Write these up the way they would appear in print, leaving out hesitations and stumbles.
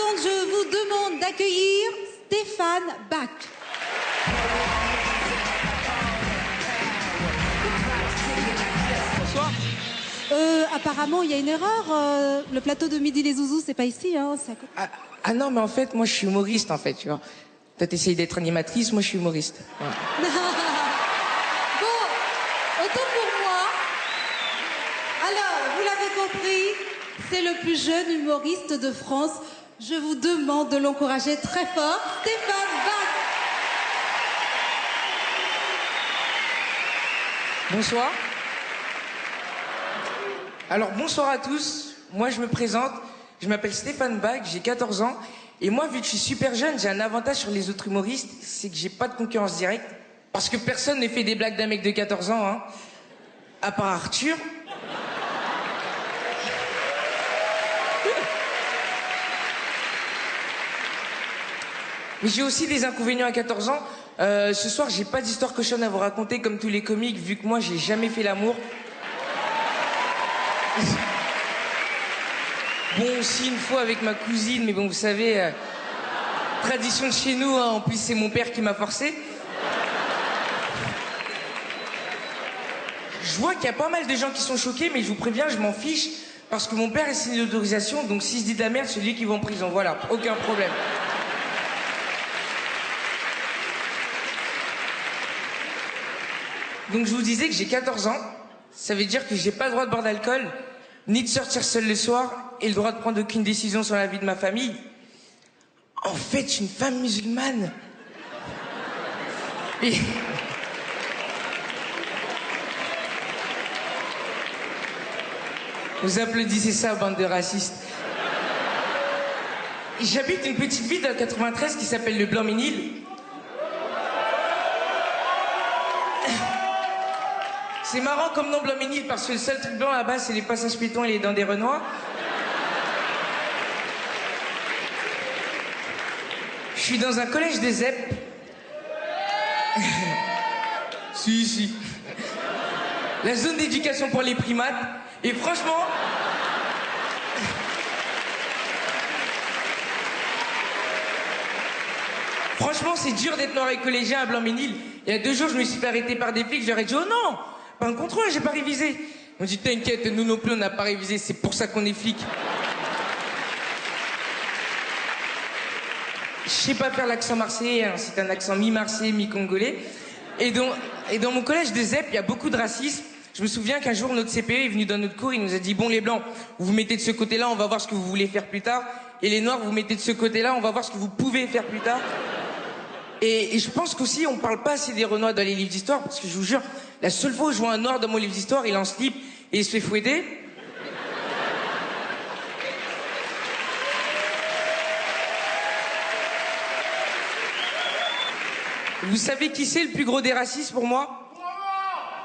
donc je vous demande d'accueillir Stéphane Bach. Bonsoir. Apparemment, il y a une erreur. Le plateau de Midi les Zouzous, c'est pas ici, hein. Ah non, mais en fait, moi, je suis humoriste, en fait, tu vois. Toi, t'essayes d'être animatrice, moi, je suis humoriste. Ouais. Bon, autant pour moi. Alors, vous l'avez compris, c'est le plus jeune humoriste de France. Je vous demande de l'encourager très fort, Stéphane Bach. Bonsoir. Alors, bonsoir à tous. Moi, je me présente. Je m'appelle Stéphane Bach, j'ai 14 ans. Et moi, vu que je suis super jeune, j'ai un avantage sur les autres humoristes, c'est que j'ai pas de concurrence directe. Parce que personne ne fait des blagues d'un mec de 14 ans, hein. À part Arthur. Mais j'ai aussi des inconvénients à 14 ans. Ce soir, j'ai pas d'histoire cochonne à vous raconter comme tous les comiques, vu que moi, j'ai jamais fait l'amour. Bon, aussi une fois avec ma cousine, mais bon, vous savez, tradition de chez nous, hein, en plus c'est mon père qui m'a forcé. Je vois qu'il y a pas mal de gens qui sont choqués, mais je vous préviens, je m'en fiche, parce que mon père est signé d'autorisation, donc s'il se dit de la merde, c'est lui qui va en prison, voilà, aucun problème. Donc je vous disais que j'ai 14 ans, ça veut dire que j'ai pas le droit de boire d'alcool, ni de sortir seul le soir, et le droit de prendre aucune décision sur la vie de ma famille. En fait, je suis une femme musulmane. Et... Vous applaudissez ça, bande de racistes. J'habite une petite ville dans le 93 qui s'appelle le Blanc-Ménil. C'est marrant comme nom Blanc-Ménil parce que le seul truc blanc là-bas, c'est les passages piétons et les dents des Renois. Je suis dans un collège des ZEP. Si. La zone d'éducation pour les primates. Et franchement... Franchement, c'est dur d'être noir et collégien à Blanc-Ménil. Il y a 2 jours, je me suis fait arrêter par des flics. Je leur ai dit, oh non, pas un contrôle, j'ai pas révisé. On dit, t'inquiète, nous non plus, on n'a pas révisé. C'est pour ça qu'on est flics. Je sais pas faire l'accent marseillais, hein. C'est un accent mi-marseillais, mi-congolais. Et dans mon collège de ZEP, il y a beaucoup de racisme. Je me souviens qu'un jour, notre CPE est venu dans notre cours, il nous a dit, bon, les blancs, vous vous mettez de ce côté-là, on va voir ce que vous voulez faire plus tard. Et les noirs, vous vous mettez de ce côté-là, on va voir ce que vous pouvez faire plus tard. Et je pense qu'aussi, on parle pas assez des Renois dans les livres d'histoire, parce que je vous jure, la seule fois où je vois un noir dans mon livre d'histoire, il est en slip et il se fait fouetter. Vous savez qui c'est le plus gros des racistes pour moi?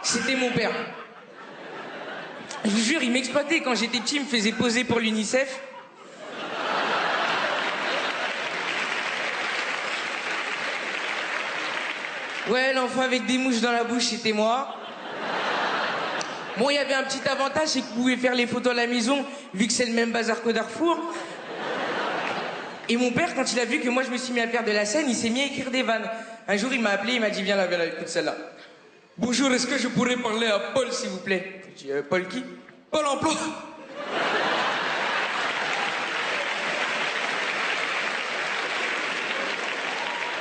C'était mon père. Je vous jure, il m'exploitait quand j'étais petit, il me faisait poser pour l'UNICEF. Ouais, l'enfant avec des mouches dans la bouche, c'était moi. Bon, il y avait un petit avantage, c'est que vous pouvez faire les photos à la maison, vu que c'est le même bazar qu'au Darfour. Et mon père, quand il a vu que moi je me suis mis à faire de la scène, il s'est mis à écrire des vannes. Un jour, il m'a appelé, il m'a dit, viens là, écoute celle-là. Bonjour, est-ce que je pourrais parler à Paul, s'il vous plaît? Je dis, Paul qui? Paul emploi.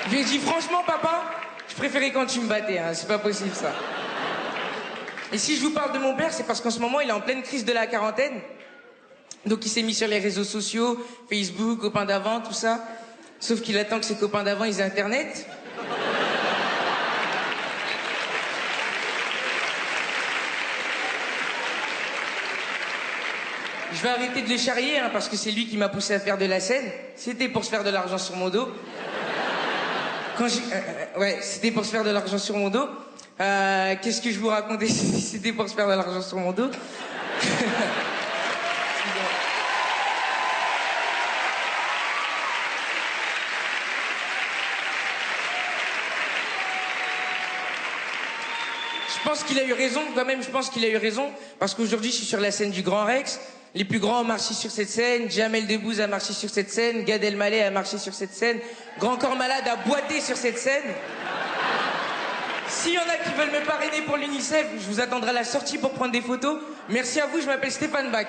Je lui ai dit, franchement, papa, je préférais quand tu me battais, hein, c'est pas possible ça. Et si je vous parle de mon père, c'est parce qu'en ce moment, il est en pleine crise de la quarantaine. Donc il s'est mis sur les réseaux sociaux, Facebook, copains d'avant, tout ça. Sauf qu'il attend que ses copains d'avant, ils aient Internet. Je vais arrêter de le charrier, hein, parce que c'est lui qui m'a poussé à faire de la scène. C'était pour se faire de l'argent sur mon dos. Ouais, c'était pour se faire de l'argent sur mon dos. Qu'est-ce que je vous racontais? C'était pour se faire de l'argent sur mon dos. Je pense qu'il a eu raison, quand même, je pense qu'il a eu raison, parce qu'aujourd'hui, je suis sur la scène du Grand Rex, Les plus grands ont marché sur cette scène, Jamel Debbouze a marché sur cette scène, Gad Elmaleh a marché sur cette scène, Grand Corps Malade a boité sur cette scène. S'il y en a qui veulent me parrainer pour l'UNICEF, je vous attendrai à la sortie pour prendre des photos. Merci à vous, je m'appelle Stéphane Bach.